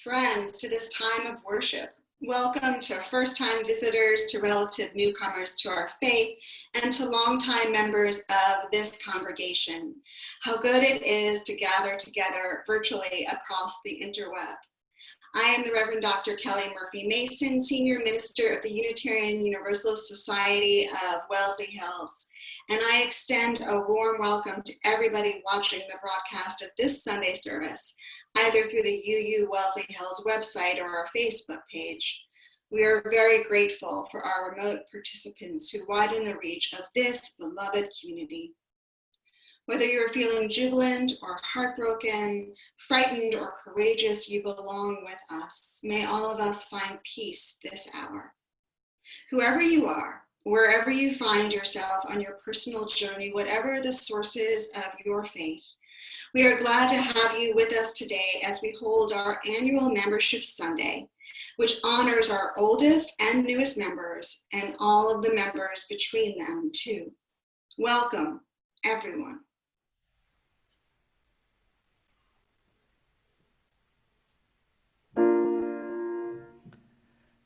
friends, to this time of worship. Welcome to first-time visitors, to relative newcomers to our faith, and to longtime members of this congregation. How good it is to gather together virtually across the interweb. I am the Reverend Dr. Kelly Murphy Mason, Senior Minister of the Unitarian Universalist Society of Wellesley Hills, and I extend a warm welcome to everybody watching the broadcast of this Sunday service, either through the UU Wellesley Hills website or our Facebook page. We are very grateful for our remote participants who widen the reach of this beloved community. Whether you're feeling jubilant or heartbroken, frightened or courageous, you belong with us. May all of us find peace this hour. Whoever you are, wherever you find yourself on your personal journey, whatever the sources of your faith, we are glad to have you with us today as we hold our annual Membership Sunday, which honors our oldest and newest members and all of the members between them too. Welcome, everyone.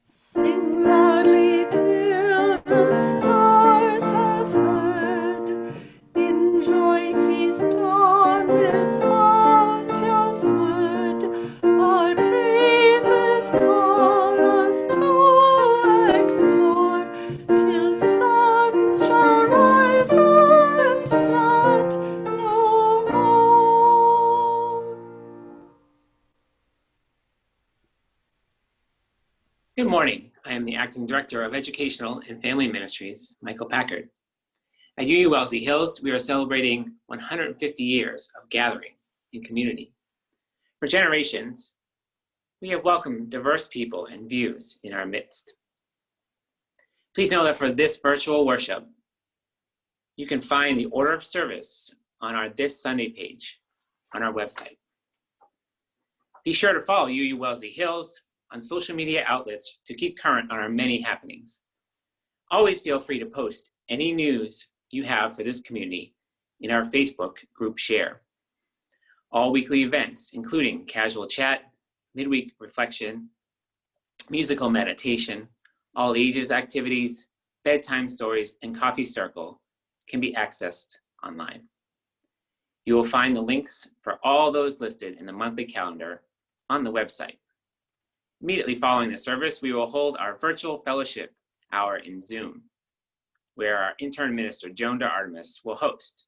Sing loudly till the stars have heard. Enjoy, feast on this bounteous word. Our praises call us to explore, till suns shall rise and set no more. Good morning. I am the Acting Director of Educational and Family Ministries, Michael Packard. At UU Wellesley Hills, we are celebrating 150 years of gathering in community. For generations, we have welcomed diverse people and views in our midst. Please know that for this virtual worship, you can find the order of service on our This Sunday page on our website. Be sure to follow UU Wellesley Hills on social media outlets to keep current on our many happenings. Always feel free to post any news you have for this community in our Facebook group share. All weekly events, including casual chat, midweek reflection, musical meditation, all ages activities, bedtime stories, and coffee circle can be accessed online. You will find the links for all those listed in the monthly calendar on the website. Immediately following the service, we will hold our virtual fellowship hour in Zoom, where our intern minister, Joan DeArtemis, will host,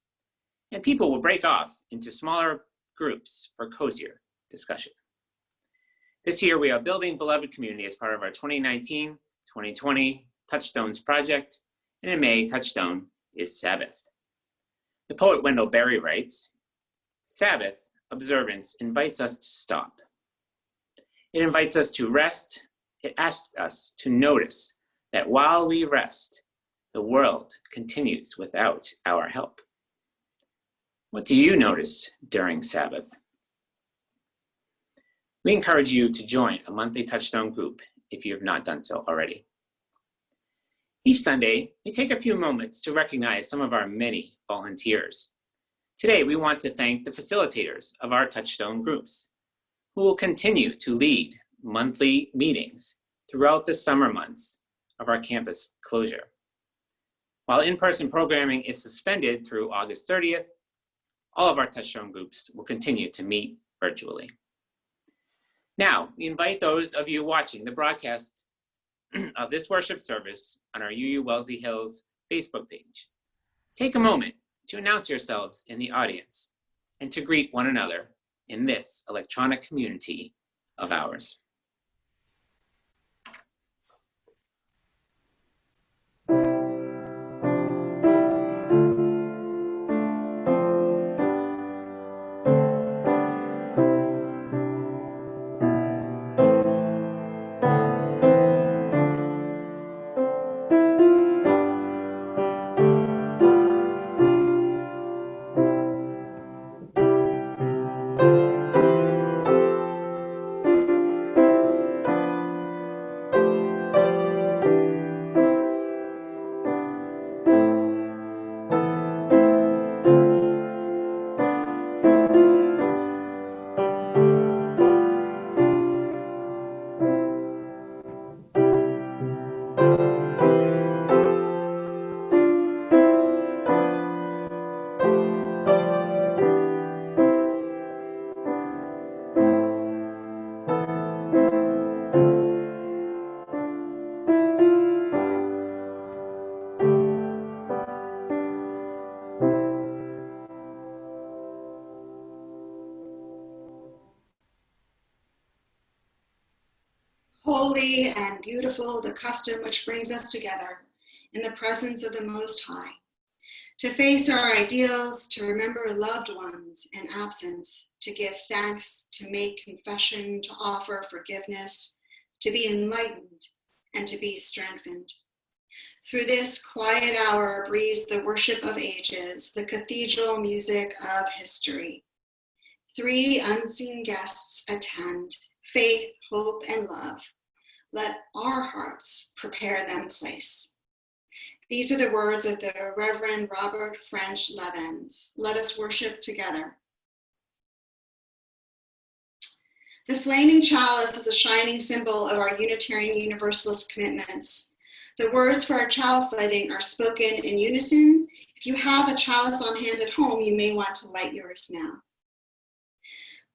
and people will break off into smaller groups for cozier discussion. This year, we are building beloved community as part of our 2019-2020 Touchstones project, and in May, Touchstone is Sabbath. The poet Wendell Berry writes, "Sabbath observance invites us to stop. It invites us to rest. It asks us to notice that while we rest, the world continues without our help." What do you notice during Sabbath? We encourage you to join a monthly Touchstone group if you have not done so already. Each Sunday, we take a few moments to recognize some of our many volunteers. Today, we want to thank the facilitators of our Touchstone groups, who will continue to lead monthly meetings throughout the summer months of our campus closure. While in-person programming is suspended through August 30th, all of our Touchstone groups will continue to meet virtually. Now, we invite those of you watching the broadcast of this worship service on our UU Wellesley Hills Facebook page. Take a moment to announce yourselves in the audience and to greet one another in this electronic community of ours. holy and beautiful the custom which brings us together in the presence of the Most High, to face our ideals, to remember loved ones in absence, to give thanks, to make confession, to offer forgiveness, to be enlightened, and to be strengthened. Through this quiet hour breathes the worship of ages, the cathedral music of history. 3 unseen guests attend, faith, hope, and love. Let our hearts prepare them place. These are the words of the Reverend Robert French Levens. Let us worship together. The flaming chalice is a shining symbol of our Unitarian Universalist commitments. The words for our chalice lighting are spoken in unison. If you have a chalice on hand at home, you may want to light yours now.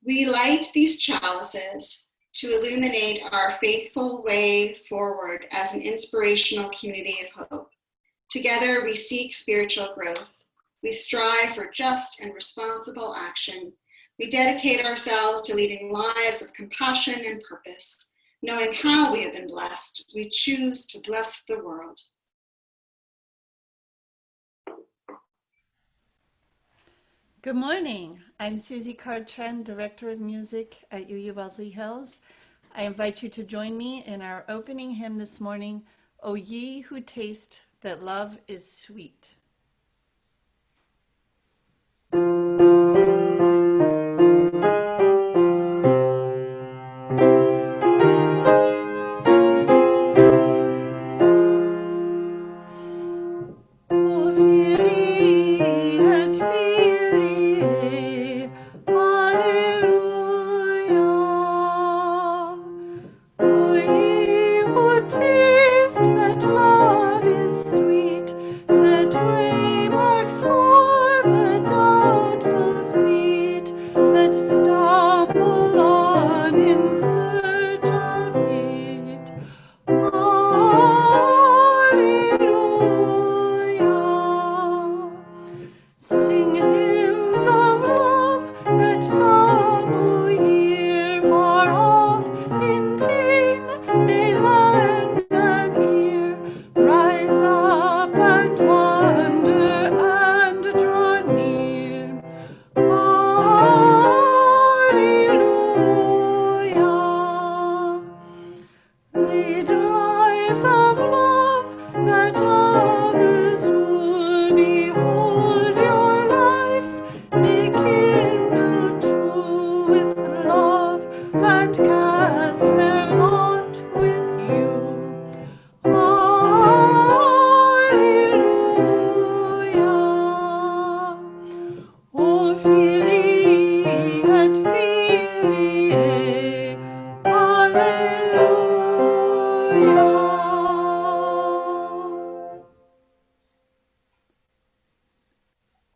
We light these chalices to illuminate our faithful way forward as an inspirational community of hope. Together, we seek spiritual growth. We strive for just and responsible action. We dedicate ourselves to leading lives of compassion and purpose. Knowing how we have been blessed, we choose to bless the world. Good morning. I'm Susie Card-Trend, Director of Music at UU Wellesley Hills. I invite you to join me in our opening hymn this morning, O ye who taste that love is sweet.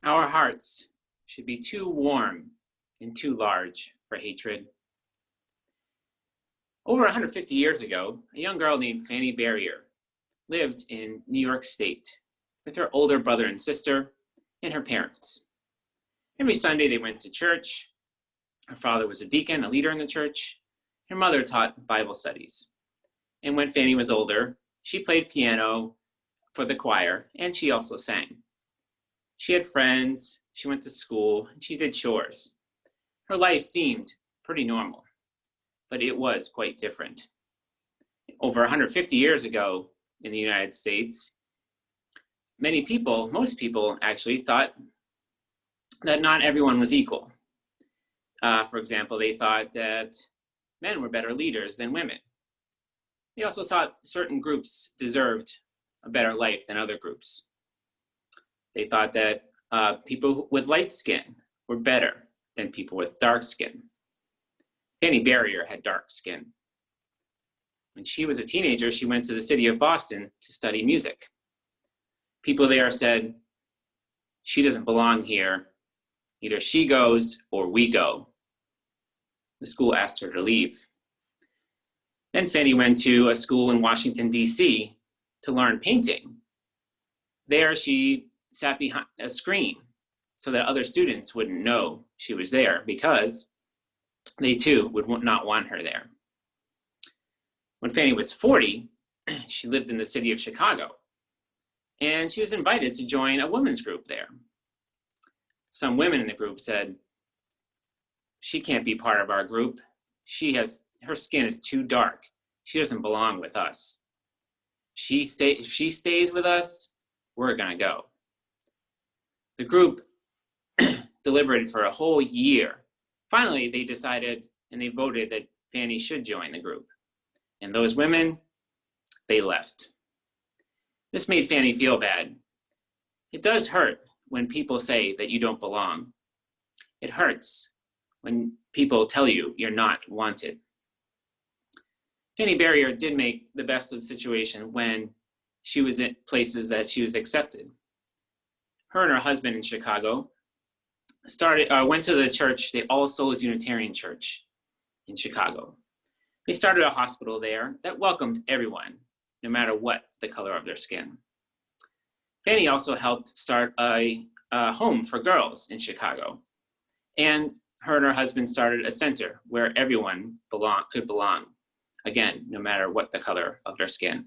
Our hearts should be too warm and too large for hatred. Over 150 years ago, a young girl named Fanny Barrier lived in New York State with her older brother and sister and her parents. Every Sunday they went to church. Her father was a deacon, a leader in the church. Her mother taught Bible studies. And when Fanny was older, she played piano for the choir, and she also sang. She had friends, she went to school, and she did chores. Her life seemed pretty normal, but it was quite different. Over 150 years ago in the United States, most people actually thought that not everyone was equal. For example, they thought that men were better leaders than women. They also thought certain groups deserved a better life than other groups. They thought that people with light skin were better than people with dark skin. Fanny Barrier had dark skin. When she was a teenager, she went to the city of Boston to study music. People there said, she doesn't belong here. Either she goes or we go. The school asked her to leave. Then Fanny went to a school in Washington, D.C. to learn painting. There she sat behind a screen so that other students wouldn't know she was there because they too would not want her there. When Fanny was 40, she lived in the city of Chicago, and she was invited to join a women's group there. Some women in the group said, "She can't be part of our group. Her skin is too dark. She doesn't belong with us. If she stays with us, we're gonna go." The group deliberated for a whole year. Finally, they decided and they voted that Fanny should join the group. And those women, they left. This made Fanny feel bad. It does hurt when people say that you don't belong. It hurts when people tell you you're not wanted. Fanny Barrier did make the best of the situation when she was in places that she was accepted. Her and her husband in Chicago went to the church, the All Souls Unitarian Church in Chicago. They started a hospital there that welcomed everyone, no matter what the color of their skin. Fanny also helped start a home for girls in Chicago. And her and her husband started a center where everyone could belong, again, no matter what the color of their skin.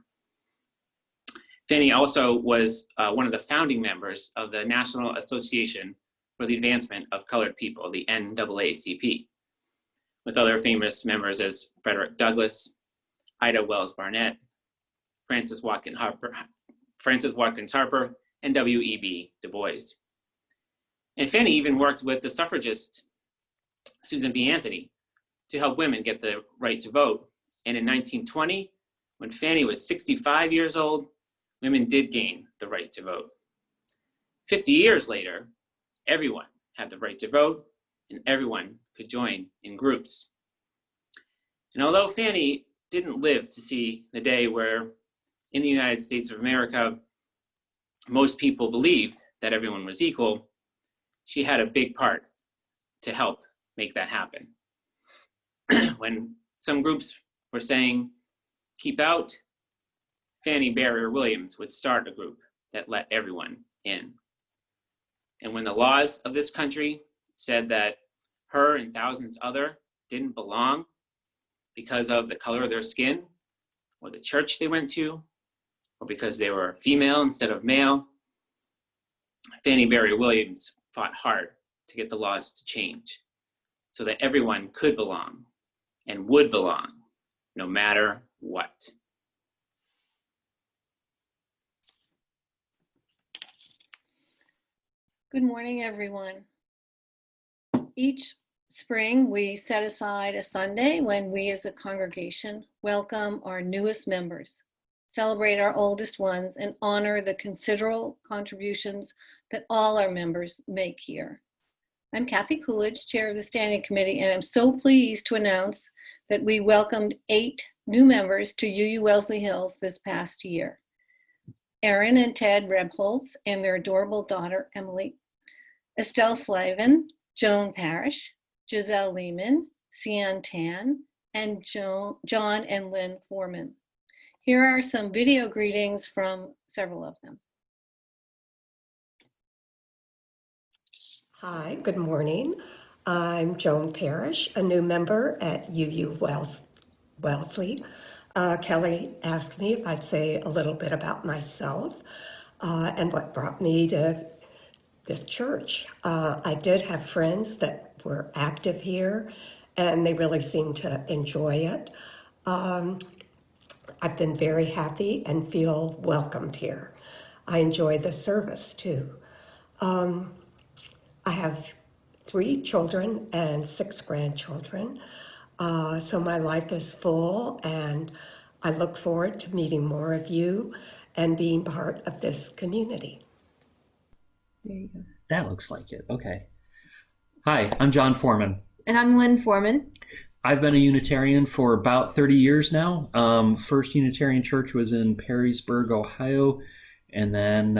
Fanny also was one of the founding members of the National Association for the Advancement of Colored People, the NAACP, with other famous members as Frederick Douglass, Ida Wells Barnett, Frances Watkins Harper, and W.E.B. Du Bois. And Fanny even worked with the suffragist Susan B. Anthony to help women get the right to vote. And in 1920, when Fanny was 65 years old, women did gain the right to vote. 50 years later, everyone had the right to vote and everyone could join in groups. And although Fanny didn't live to see the day where in the United States of America, most people believed that everyone was equal, she had a big part to help make that happen. When some groups were saying, "Keep out," Fanny Barrier Williams would start a group that let everyone in. And when the laws of this country said that her and thousands other didn't belong because of the color of their skin, or the church they went to, or because they were female instead of male, Fanny Barrier Williams fought hard to get the laws to change so that everyone could belong and would belong no matter what. Good morning, everyone. Each spring, we set aside a Sunday when we as a congregation welcome our newest members, celebrate our oldest ones, and honor the considerable contributions that all our members make here. I'm Kathy Coolidge, Chair of the Standing Committee, and I'm so pleased to announce that we welcomed 8 new members to UU Wellesley Hills this past year. Erin and Ted Rebholz and their adorable daughter, Emily, Estelle Slavin, Joan Parrish, Giselle Lehman, Sian Tan, and John and Lynn Foreman. Here are some video greetings from several of them. Hi, good morning. I'm Joan Parrish, a new member at UU Wellesley. Kelly asked me if I'd say a little bit about myself and what brought me to this church. I did have friends that were active here and they really seemed to enjoy it. I've been very happy and feel welcomed here. I enjoy the service too. I have 3 children and 6 grandchildren, so my life is full and I look forward to meeting more of you and being part of this community. There you go. That looks like it. Okay. Hi, I'm John Foreman. And I'm Lynn Foreman. I've been a Unitarian for about 30 years now. First Unitarian church was in Perrysburg, Ohio, and then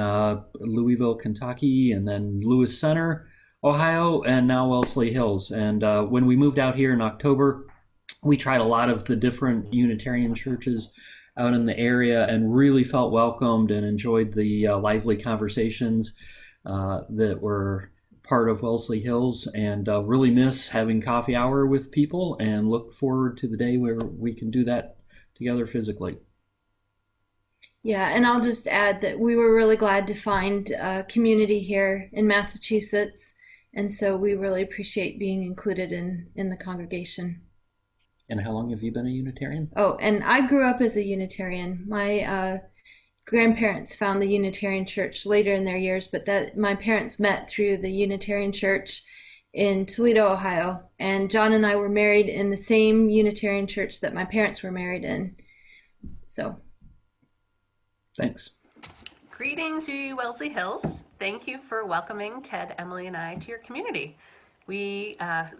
Louisville, Kentucky, and then Lewis Center, Ohio, and now Wellesley Hills. And when we moved out here in October, we tried a lot of the different Unitarian churches out in the area and really felt welcomed and enjoyed the lively conversations that were part of Wellesley Hills, and really miss having coffee hour with people and look forward to the day where we can do that together physically. Yeah, and I'll just add that we were really glad to find a community here in Massachusetts, and so we really appreciate being included in the congregation. And how long have you been a Unitarian? Oh, and I grew up as a Unitarian. My grandparents found the Unitarian Church later in their years, but that my parents met through the Unitarian Church in Toledo, Ohio, and John and I were married in the same Unitarian church that my parents were married in. So. Thanks. Greetings, UU Wellesley Hills. Thank you for welcoming Ted, Emily, and I to your community. We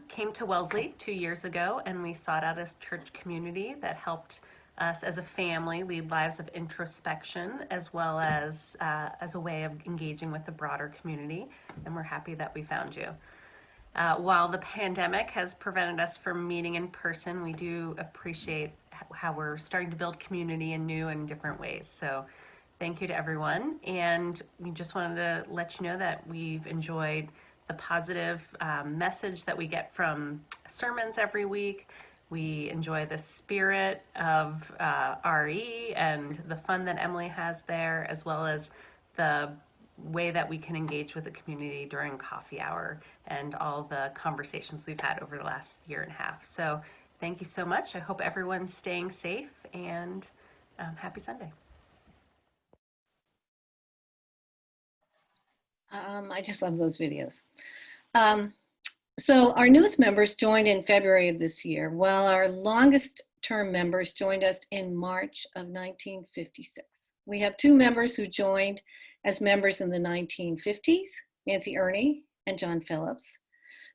came to Wellesley 2 years ago, and we sought out a church community that helped us as a family lead lives of introspection, as well as a way of engaging with the broader community, and we're happy that we found you. While the pandemic has prevented us from meeting in person, we do appreciate how we're starting to build community in new and different ways. So thank you to everyone. And we just wanted to let you know that we've enjoyed the positive message that we get from sermons every week. We enjoy the spirit of RE and the fun that Emily has there, as well as the way that we can engage with the community during coffee hour and all the conversations we've had over the last year and a half. So thank you so much. I hope everyone's staying safe, and happy Sunday. I just love those videos. So our newest members joined in February of this year, while our longest term members joined us in March of 1956. We have 2 members who joined as members in the 1950s, Nancy Ernie and John Phillips.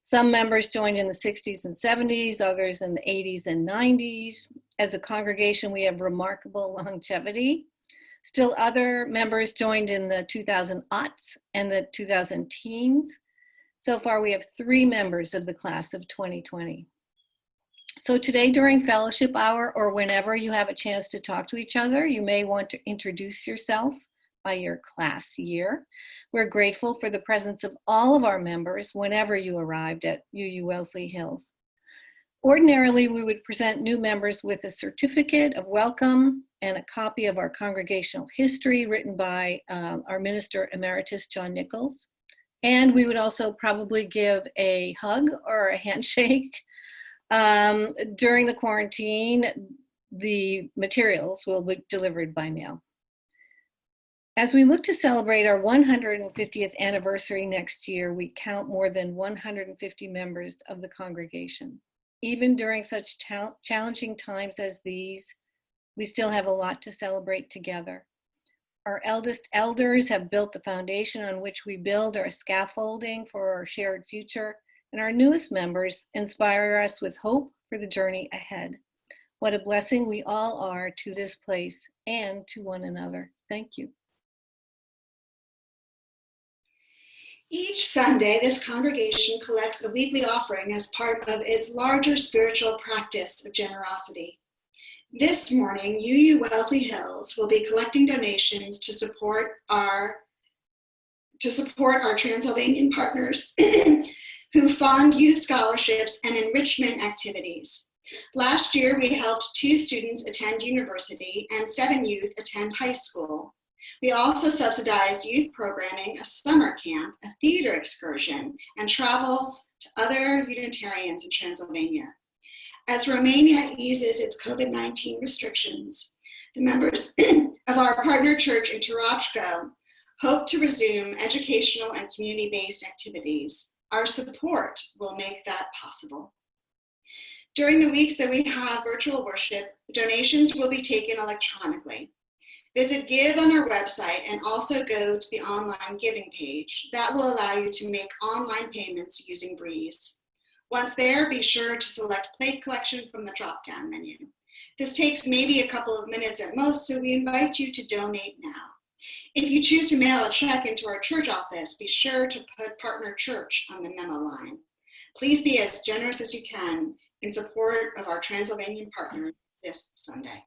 Some members joined in the 60s and 70s, others in the 80s and 90s. As a congregation, we have remarkable longevity. Still other members joined in the 2000 aughts and the 2000 teens. So far, we have 3 members of the class of 2020. So today during fellowship hour, or whenever you have a chance to talk to each other, you may want to introduce yourself by your class year. We're grateful for the presence of all of our members whenever you arrived at UU Wellesley Hills. Ordinarily, we would present new members with a certificate of welcome and a copy of our congregational history written by our minister emeritus, John Nichols. And we would also probably give a hug or a handshake. During the quarantine, the materials will be delivered by mail. As we look to celebrate our 150th anniversary next year, we count more than 150 members of the congregation. Even during such challenging times as these, we still have a lot to celebrate together. Our eldest elders have built the foundation on which we build our scaffolding for our shared future, and our newest members inspire us with hope for the journey ahead. What a blessing we all are to this place and to one another. Thank you. Each Sunday, this congregation collects a weekly offering as part of its larger spiritual practice of generosity. This morning, UU Wellesley Hills will be collecting donations to support our Transylvanian partners who fund youth scholarships and enrichment activities. Last year, we helped 2 students attend university and 7 youth attend high school. We also subsidized youth programming, a summer camp, a theater excursion, and travels to other Unitarians in Transylvania. As Romania eases its COVID-19 restrictions, the members of our partner church in Turachko hope to resume educational and community-based activities. Our support will make that possible. During the weeks that we have virtual worship, donations will be taken electronically. Visit Give on our website and also go to the online giving page. That will allow you to make online payments using Breeze. Once there, be sure to select plate collection from the drop-down menu. This takes maybe a couple of minutes at most, so we invite you to donate now. If you choose to mail a check into our church office, be sure to put Partner Church on the memo line. Please be as generous as you can in support of our Transylvanian partners this Sunday.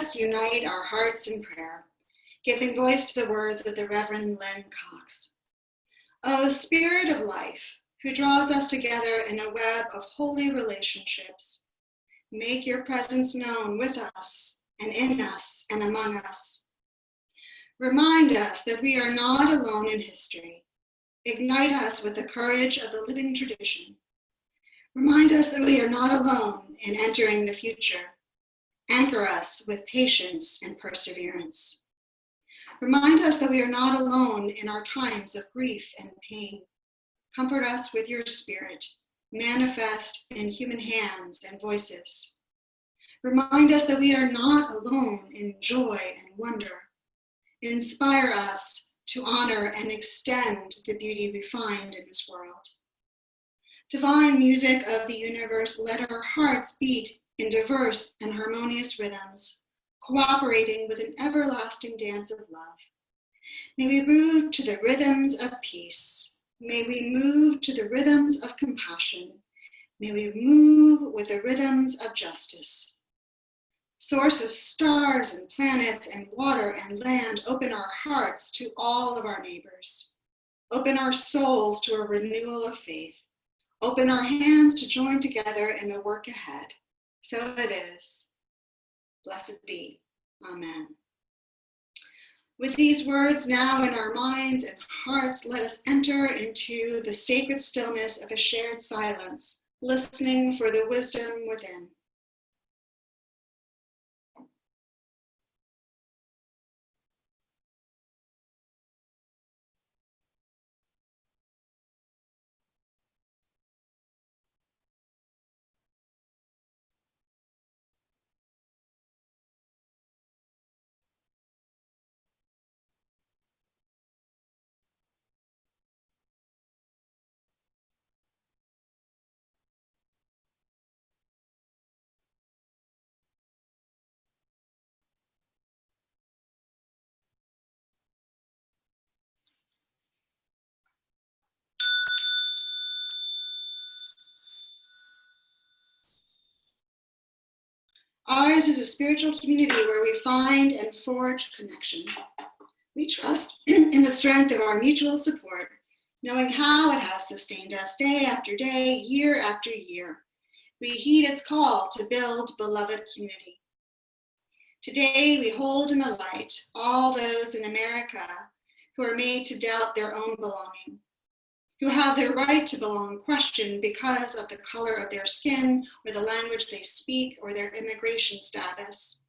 us unite our hearts in prayer, giving voice to the words of the Reverend Lynn Cox. O Spirit of life, who draws us together in a web of holy relationships, make your presence known with us and in us and among us. Remind us that we are not alone in history. Ignite us with the courage of the living tradition. Remind us that we are not alone in entering the future. Anchor us with patience and perseverance. Remind us that we are not alone in our times of grief and pain. Comfort us with your Spirit, manifest in human hands and voices. Remind us that we are not alone in joy and wonder. Inspire us to honor and extend the beauty we find in this world. Divine music of the universe, let our hearts beat in diverse and harmonious rhythms, cooperating with an everlasting dance of love. May we move to the rhythms of peace. May we move to the rhythms of compassion. May we move with the rhythms of justice. Source of stars and planets and water and land, open our hearts to all of our neighbors. Open our souls to a renewal of faith. Open our hands to join together in the work ahead. So it is. Blessed be. Amen. With these words now in our minds and hearts, let us enter into the sacred stillness of a shared silence, listening for the wisdom within. Ours is a spiritual community where we find and forge connection. We trust in the strength of our mutual support, knowing how it has sustained us day after day, year after year. We heed its call to build beloved community. Today, we hold in the light all those in America who are made to doubt their own belonging, who have their right to belong questioned because of the color of their skin or the language they speak or their immigration status.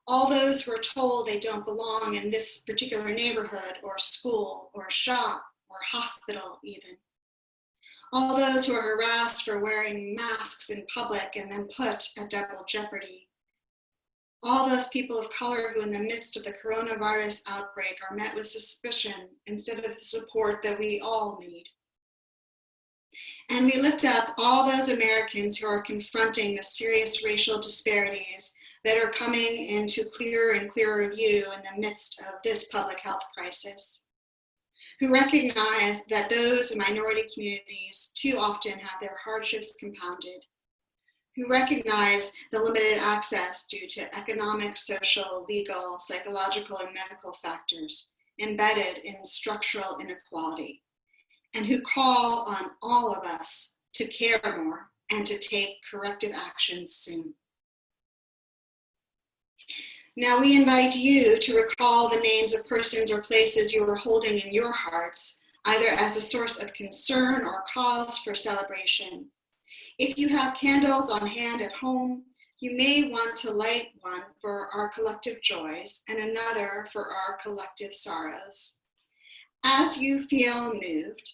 All those who are told they don't belong in this particular neighborhood or school or shop or hospital even. All those who are harassed for wearing masks in public and then put at double jeopardy. All those people of color who in the midst of the coronavirus outbreak are met with suspicion instead of the support that we all need. And we lift up all those Americans who are confronting the serious racial disparities that are coming into clearer and clearer view in the midst of this public health crisis, who recognize that those in minority communities too often have their hardships compounded, who recognize the limited access due to economic, social, legal, psychological, and medical factors embedded in structural inequality, and who call on all of us to care more and to take corrective actions soon. Now we invite you to recall the names of persons or places you are holding in your hearts, either as a source of concern or cause for celebration. If you have candles on hand at home, you may want to light one for our collective joys and another for our collective sorrows. As you feel moved,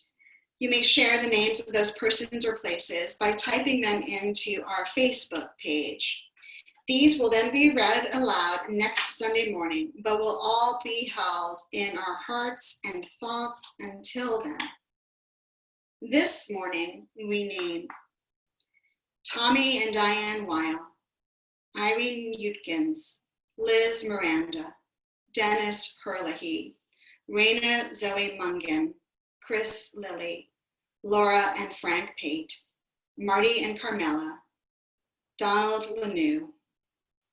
you may share the names of those persons or places by typing them into our Facebook page. These will then be read aloud next Sunday morning, but will all be held in our hearts and thoughts until then. This morning, we name Tommy and Diane Weil, Irene Utkins, Liz Miranda, Dennis Herlihy, Raina Zoe Mungin, Chris Lilly, Laura and Frank Pate, Marty and Carmela, Donald Lanou,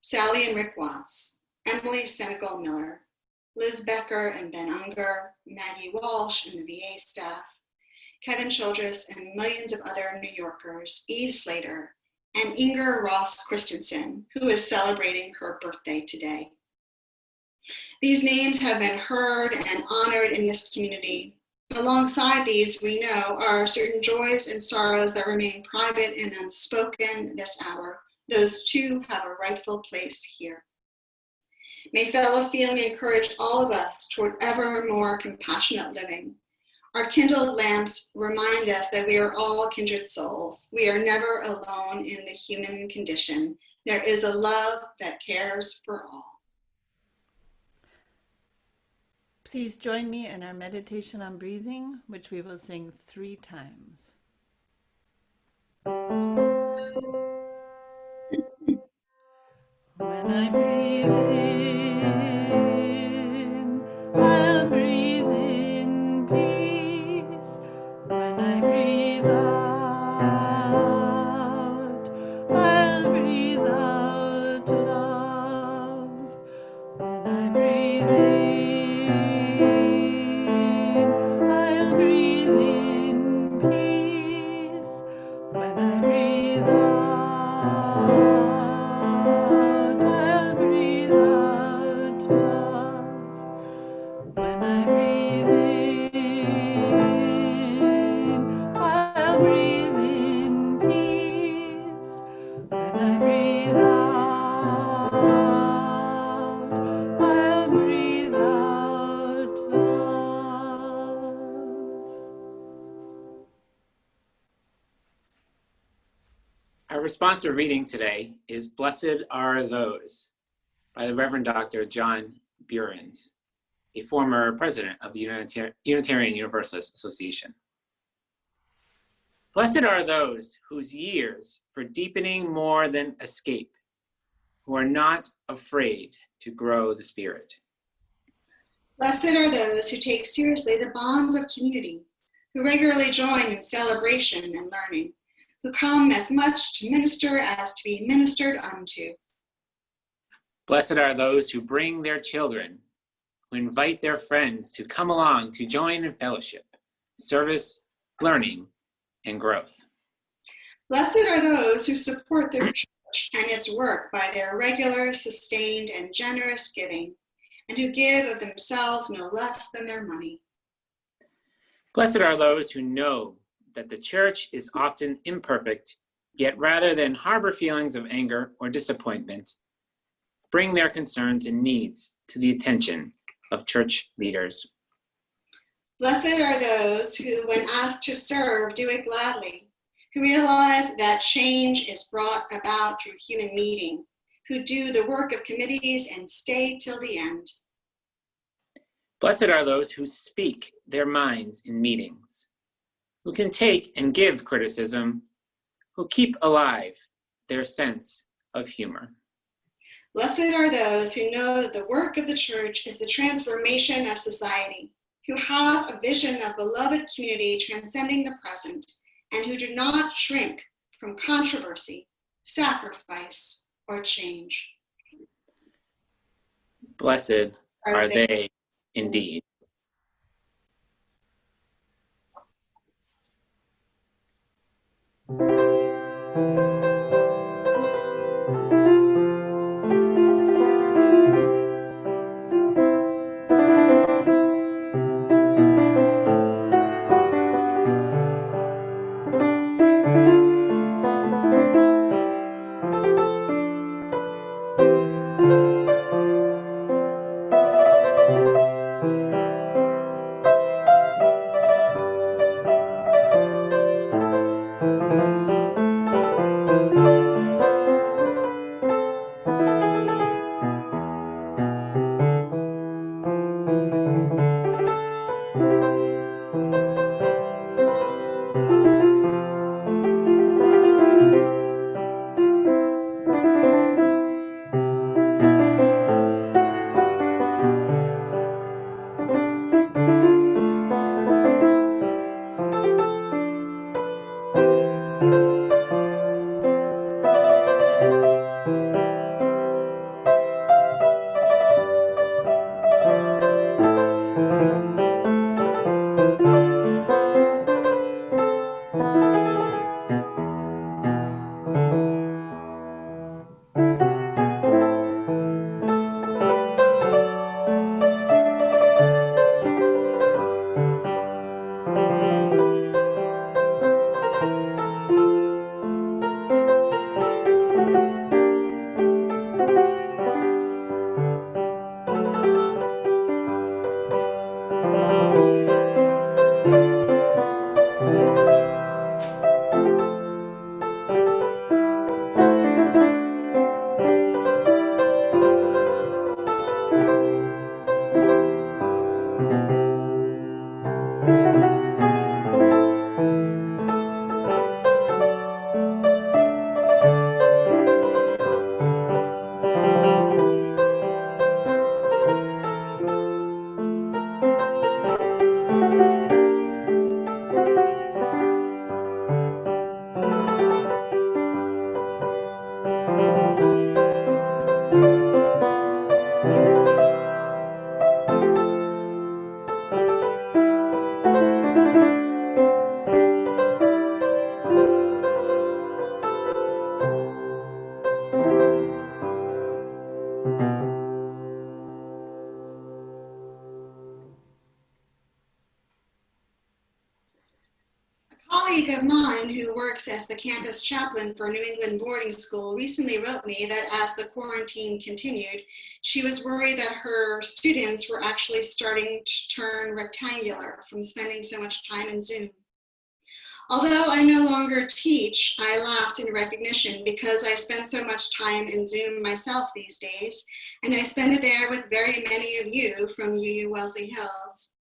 Sally and Rick Watts, Emily Senegal Miller, Liz Becker and Ben Unger, Maggie Walsh and the VA staff, Kevin Childress and millions of other New Yorkers, Eve Slater, and Inger Ross Christensen, who is celebrating her birthday today. These names have been heard and honored in this community. Alongside these, we know are certain joys and sorrows that remain private and unspoken this hour. Those too have a rightful place here. May fellow feeling encourage all of us toward ever more compassionate living. Our kindled lamps remind us that we are all kindred souls. We are never alone in the human condition. There is a love that cares for all. Please join me in our meditation on breathing, which we will sing 3 times. When I breathe in, I'll breathe in peace. When I breathe out, I'll breathe out love. When I breathe in, I'll breathe in peace. When I breathe out, I'll breathe out love. When I breathe in, I'll breathe in peace. When I breathe out, I'll breathe out love. Our responsive reading today is Blessed Are Those by the Reverend Dr. John Burens, a former president of the Unitarian Universalist Association. Blessed are those whose years for deepening more than escape, who are not afraid to grow the Spirit. Blessed are those who take seriously the bonds of community, who regularly join in celebration and learning, who come as much to minister as to be ministered unto. Blessed are those who bring their children, who invite their friends to come along to join in fellowship, service, learning, and growth. Blessed are those who support their church and its work by their regular, sustained, and generous giving, and who give of themselves no less than their money. Blessed are those who know that the church is often imperfect, yet rather than harbor feelings of anger or disappointment, bring their concerns and needs to the attention of church leaders. Blessed are those who, when asked to serve, do it gladly, who realize that change is brought about through human meeting, who do the work of committees and stay till the end. Blessed are those who speak their minds in meetings, who can take and give criticism, who keep alive their sense of humor. Blessed are those who know that the work of the church is the transformation of society, who have a vision of beloved community transcending the present, and who do not shrink from controversy, sacrifice, or change. Blessed are they indeed. of mine who works as the campus chaplain for New England boarding school recently wrote me that as the quarantine continued, she was worried that her students were actually starting to turn rectangular from spending so much time in Zoom. Although I no longer teach, I laughed in recognition because I spend so much time in Zoom myself these days, and I spend it there with very many of you from UU Wellesley Hills.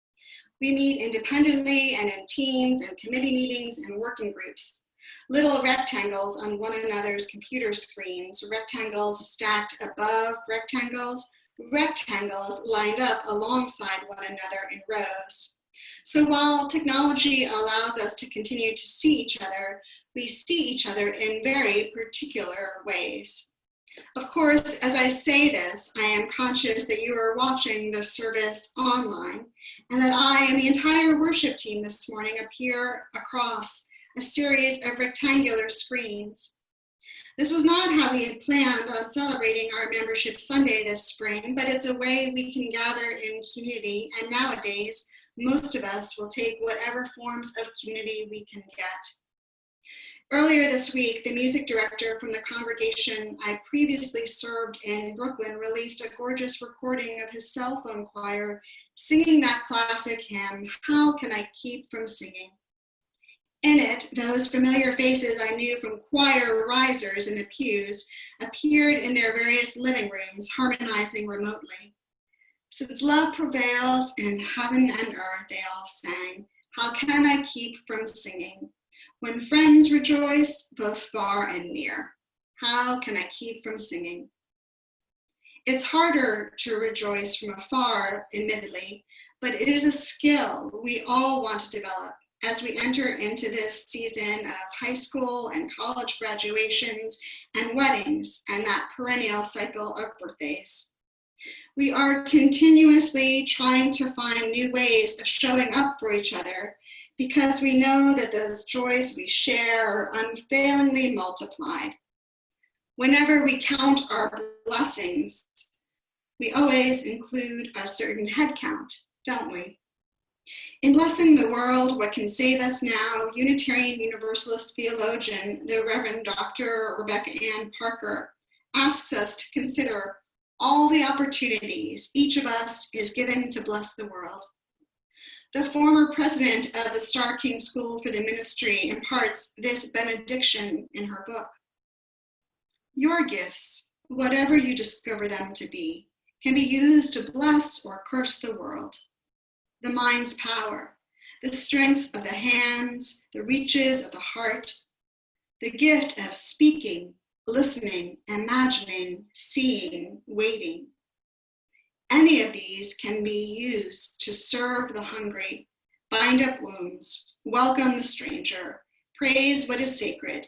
We meet independently and in teams and committee meetings and working groups. Little rectangles on one another's computer screens, rectangles stacked above rectangles, rectangles lined up alongside one another in rows. So while technology allows us to continue to see each other, we see each other in very particular ways. Of course, as I say this, I am conscious that you are watching the service online and that I and the entire worship team this morning appear across a series of rectangular screens. This was not how we had planned on celebrating our Membership Sunday this spring, but it's a way we can gather in community, and nowadays, most of us will take whatever forms of community we can get. Earlier this week, the music director from the congregation I previously served in Brooklyn released a gorgeous recording of his cell phone choir singing that classic hymn, How Can I Keep From Singing? In it, those familiar faces I knew from choir risers in the pews appeared in their various living rooms, harmonizing remotely. Since love prevails in heaven and earth, they all sang, how can I keep from singing? When friends rejoice, both far and near, how can I keep from singing? It's harder to rejoice from afar, admittedly, but it is a skill we all want to develop as we enter into this season of high school and college graduations and weddings and that perennial cycle of birthdays. We are continuously trying to find new ways of showing up for each other because we know that those joys we share are unfailingly multiplied. Whenever we count our blessings, we always include a certain head count, don't we? In Blessing the World, What Can Save Us Now, Unitarian Universalist theologian, the Reverend Dr. Rebecca Ann Parker, asks us to consider all the opportunities each of us is given to bless the world. The former president of the Starr King School for the Ministry imparts this benediction in her book. Your gifts, whatever you discover them to be, can be used to bless or curse the world. The mind's power, the strength of the hands, the reaches of the heart, the gift of speaking, listening, imagining, seeing, waiting. Any of these can be used to serve the hungry, bind up wounds, welcome the stranger, praise what is sacred,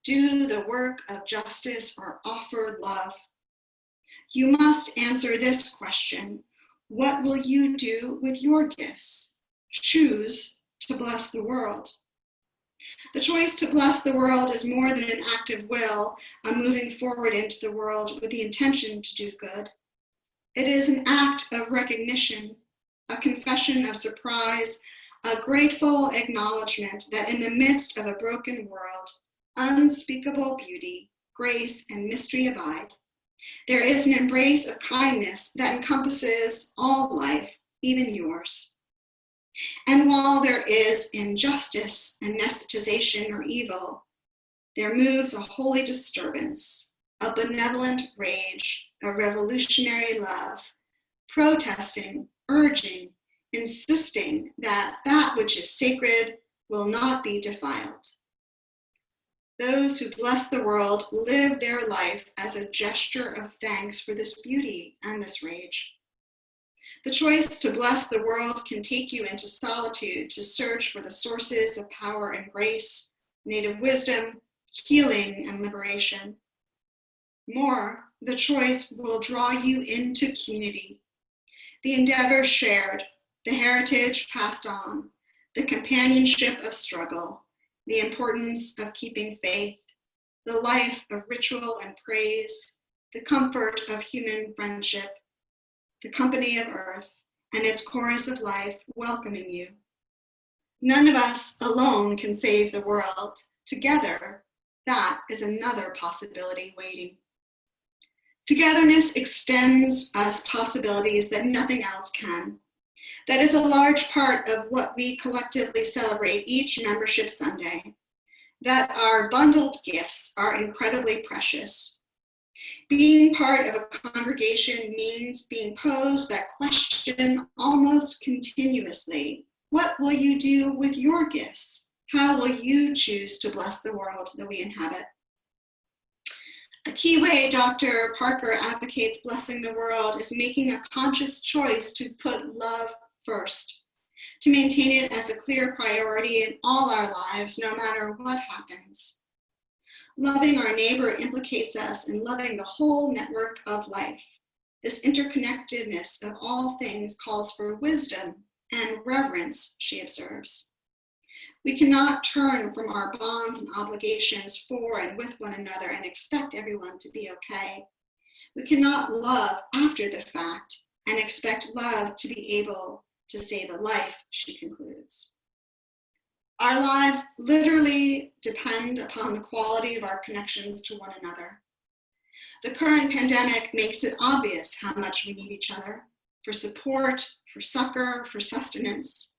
do the work of justice, or offer love. You must answer this question. What will you do with your gifts? Choose to bless the world. The choice to bless the world is more than an act of will, a moving forward into the world with the intention to do good. It is an act of recognition, a confession of surprise, a grateful acknowledgement that in the midst of a broken world, unspeakable beauty, grace, and mystery abide. There is an embrace of kindness that encompasses all life, even yours. And while there is injustice, anesthetization, or evil, there moves a holy disturbance, a benevolent rage, a revolutionary love, protesting, urging, insisting that that which is sacred will not be defiled. Those who bless the world live their life as a gesture of thanks for this beauty and this rage. The choice to bless the world can take you into solitude to search for the sources of power and grace, native wisdom, healing, and liberation. More, the choice will draw you into community, the endeavor shared, the heritage passed on, the companionship of struggle, the importance of keeping faith, the life of ritual and praise, the comfort of human friendship, the company of earth, and its chorus of life welcoming you. None of us alone can save the world. Together, that is another possibility waiting. Togetherness extends us possibilities that nothing else can. That is a large part of what we collectively celebrate each membership Sunday, that our bundled gifts are incredibly precious. Being part of a congregation means being posed that question almost continuously. What will you do with your gifts? How will you choose to bless the world that we inhabit? A key way Dr. Parker advocates blessing the world is making a conscious choice to put love first, to maintain it as a clear priority in all our lives, no matter what happens. Loving our neighbor implicates us in loving the whole network of life. This interconnectedness of all things calls for wisdom and reverence, she observes. We cannot turn from our bonds and obligations for and with one another and expect everyone to be okay. We cannot love after the fact and expect love to be able to save a life, she concludes. Our lives literally depend upon the quality of our connections to one another. The current pandemic makes it obvious how much we need each other for support, for succor, for sustenance.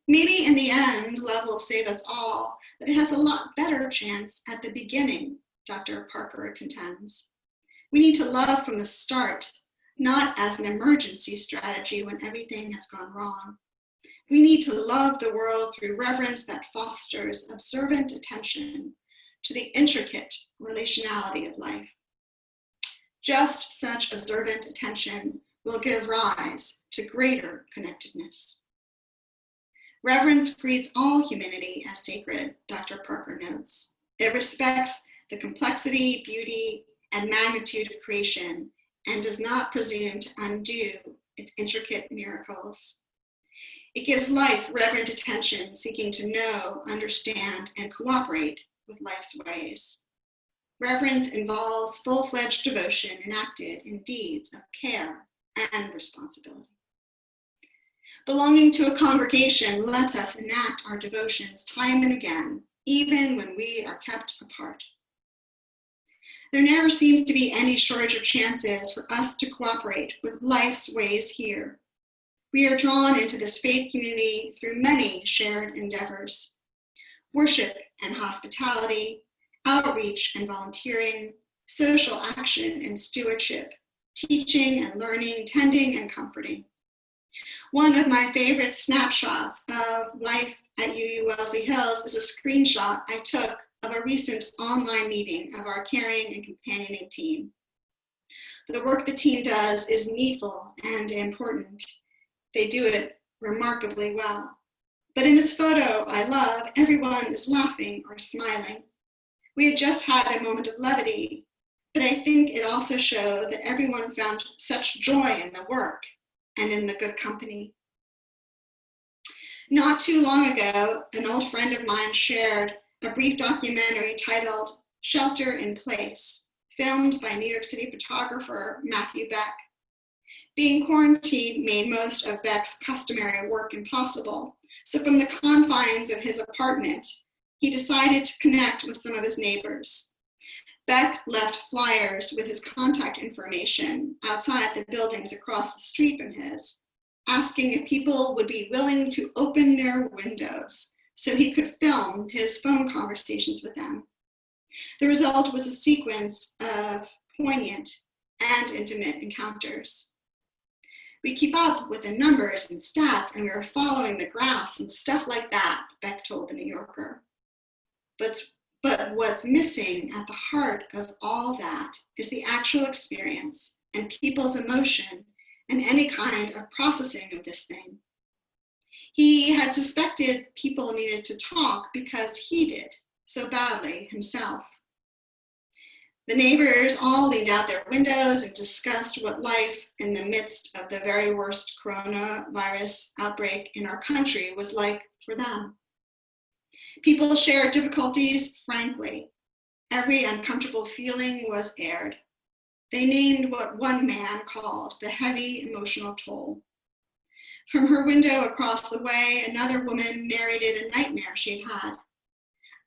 Maybe in the end, love will save us all, but it has a lot better chance at the beginning, Dr. Parker contends. We need to love from the start, not as an emergency strategy when everything has gone wrong. We need to love the world through reverence that fosters observant attention to the intricate relationality of life. Just such observant attention will give rise to greater connectedness. Reverence greets all humanity as sacred, Dr. Parker notes. It respects the complexity, beauty, and magnitude of creation and does not presume to undo its intricate miracles. It gives life reverent attention, seeking to know, understand, and cooperate with life's ways. Reverence involves full-fledged devotion enacted in deeds of care and responsibility. Belonging to a congregation lets us enact our devotions time and again, even when we are kept apart. There never seems to be any shortage of chances for us to cooperate with life's ways here. We are drawn into this faith community through many shared endeavors: worship and hospitality, outreach and volunteering, social action and stewardship, teaching and learning, tending and comforting. One of my favorite snapshots of life at UU Wellesley Hills is a screenshot I took of a recent online meeting of our caring and companioning team. The work the team does is needful and important. They do it remarkably well. But in this photo I love, everyone is laughing or smiling. We had just had a moment of levity, but I think it also showed that everyone found such joy in the work and in the good company. Not too long ago, an old friend of mine shared a brief documentary titled Shelter in Place, filmed by New York City photographer Matthew Beck. Being quarantined made most of Beck's customary work impossible, so from the confines of his apartment, he decided to connect with some of his neighbors. Beck left flyers with his contact information outside the buildings across the street from his, asking if people would be willing to open their windows so he could film his phone conversations with them. The result was a sequence of poignant and intimate encounters. We keep up with the numbers and stats, and we are following the graphs and stuff like that, Beck told the New Yorker. But what's missing at the heart of all that is the actual experience and people's emotion and any kind of processing of this thing. He had suspected people needed to talk because he did so badly himself. The neighbors all leaned out their windows and discussed what life in the midst of the very worst coronavirus outbreak in our country was like for them. People shared difficulties frankly. Every uncomfortable feeling was aired. They named what one man called the heavy emotional toll. From her window across the way, another woman narrated a nightmare she'd had.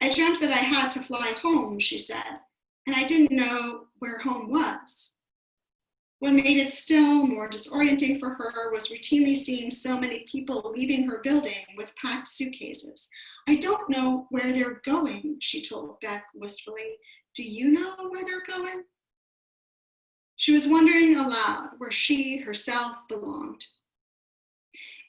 I dreamt that I had to fly home, she said, and I didn't know where home was. What made it still more disorienting for her was routinely seeing so many people leaving her building with packed suitcases. I don't know where they're going, she told Beck wistfully. Do you know where they're going? She was wondering aloud where she herself belonged.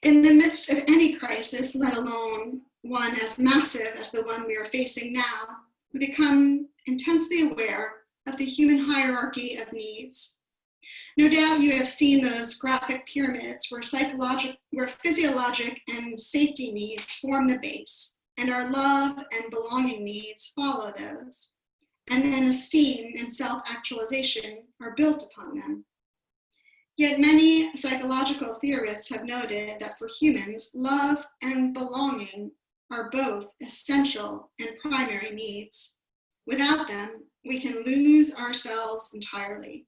In the midst of any crisis, let alone one as massive as the one we are facing now, we become intensely aware of the human hierarchy of needs. No doubt you have seen those graphic pyramids where physiologic and safety needs form the base, and our love and belonging needs follow those. And then esteem and self-actualization are built upon them. Yet many psychological theorists have noted that for humans, love and belonging are both essential and primary needs. Without them, we can lose ourselves entirely.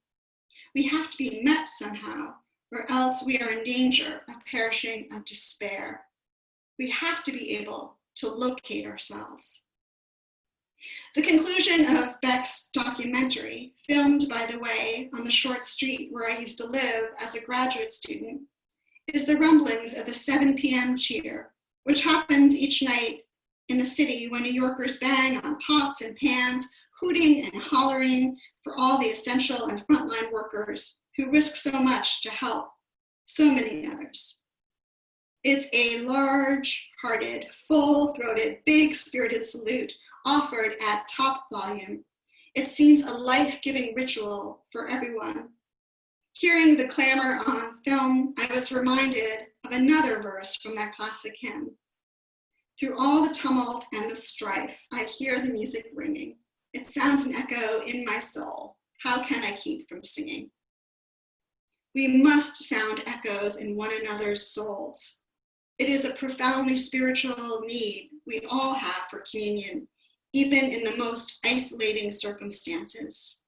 We have to be met somehow, or else we are in danger of perishing of despair. We have to be able to locate ourselves. The conclusion of Beck's documentary, filmed, by the way, on the short street where I used to live as a graduate student, is the rumblings of the 7 p.m. cheer, which happens each night in the city when New Yorkers bang on pots and pans, hooting and hollering for all the essential and frontline workers who risk so much to help so many others. It's a large-hearted, full-throated, big-spirited salute offered at top volume. It seems a life-giving ritual for everyone. Hearing the clamor on film, I was reminded of another verse from that classic hymn. Through all the tumult and the strife, I hear the music ringing. It sounds an echo in my soul. How can I keep from singing? We must sound echoes in one another's souls. It is a profoundly spiritual need we all have for communion, even in the most isolating circumstances.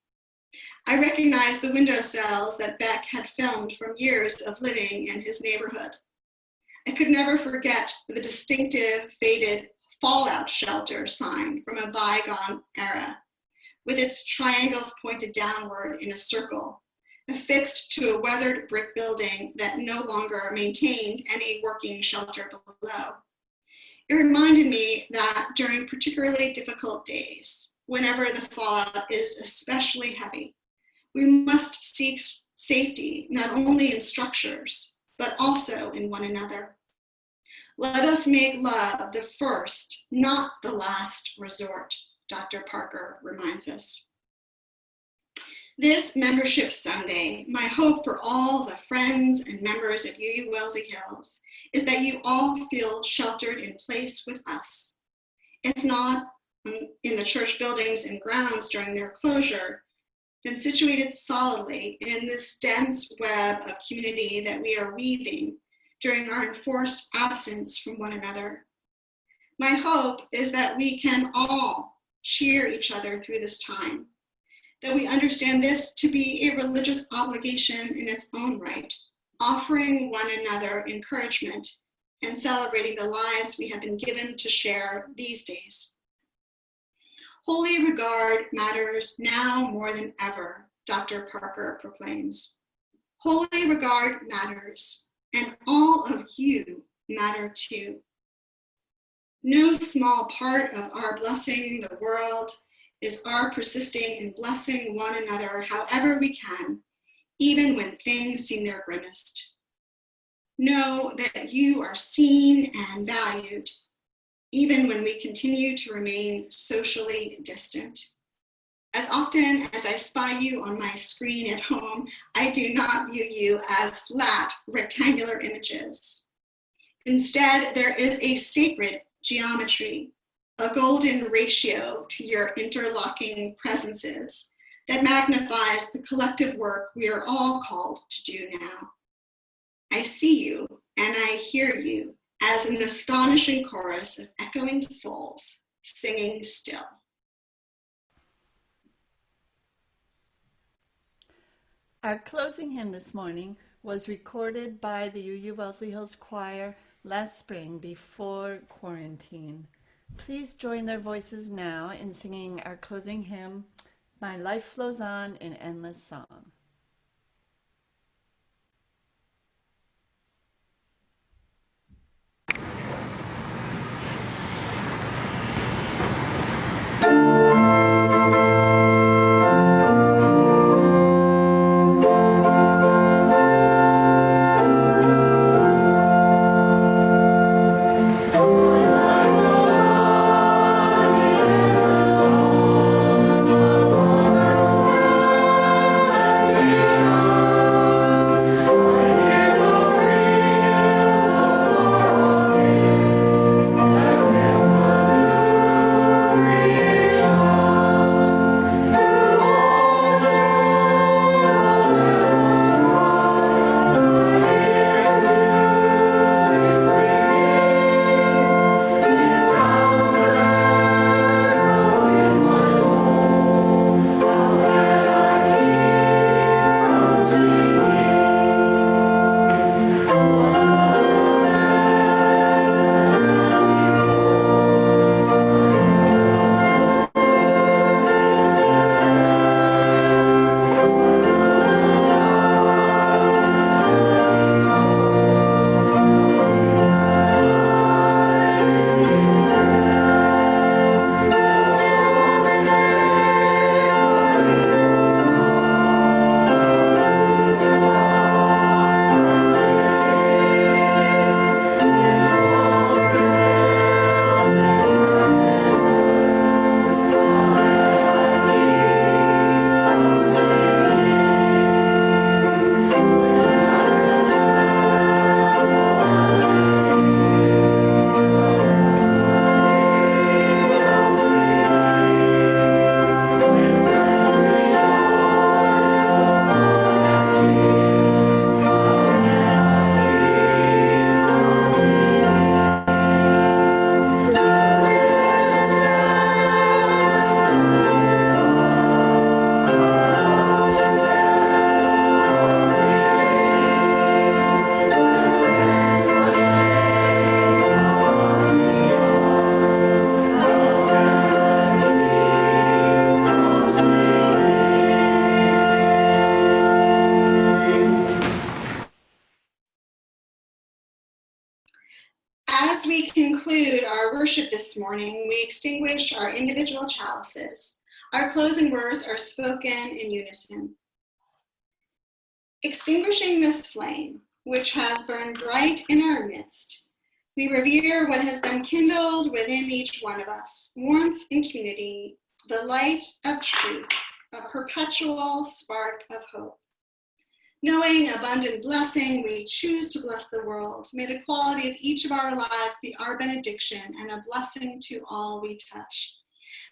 I recognized the windowsills that Beck had filmed from years of living in his neighborhood. I could never forget the distinctive faded fallout shelter sign from a bygone era, with its triangles pointed downward in a circle, affixed to a weathered brick building that no longer maintained any working shelter below. It reminded me that during particularly difficult days, whenever the fallout is especially heavy, we must seek safety not only in structures, but also in one another. Let us make love the first, not the last resort, Dr. Parker reminds us. This Membership Sunday, my hope for all the friends and members of UU Wellesley Hills is that you all feel sheltered in place with us. If not in the church buildings and grounds during their closure, then situated solidly in this dense web of community that we are weaving during our enforced absence from one another. My hope is that we can all cheer each other through this time, that we understand this to be a religious obligation in its own right, offering one another encouragement and celebrating the lives we have been given to share these days. Holy regard matters now more than ever, Dr. Parker proclaims. Holy regard matters, and all of you matter too. No small part of our blessing the world is our persisting in blessing one another however we can, even when things seem their grimmest. Know that you are seen and valued, even when we continue to remain socially distant. As often as I spy you on my screen at home, I do not view you as flat, rectangular images. Instead, there is a sacred geometry, a golden ratio to your interlocking presences that magnifies the collective work we are all called to do now. I see you and I hear you as an astonishing chorus of echoing souls singing still. Our closing hymn this morning was recorded by the UU Wellesley Hills Choir last spring before quarantine. Please join their voices now in singing our closing hymn, My Life Flows On in Endless Song. As we conclude our worship this morning, we extinguish our individual chalices. Our closing words are spoken in unison. Extinguishing this flame, which has burned bright in our midst, we revere what has been kindled within each one of us, warmth and community, the light of truth, a perpetual spark of hope. Knowing abundant blessing, we choose to bless the world. May the quality of each of our lives be our benediction and a blessing to all we touch.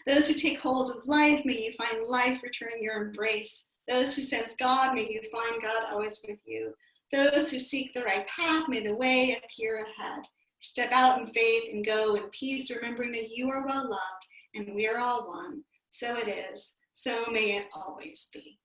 Those who take hold of life, may you find life returning your embrace. Those who sense God, may you find God always with you. Those who seek the right path, may the way appear ahead. Step out in faith and go in peace, remembering that you are well loved and we are all one. So it is, so may it always be.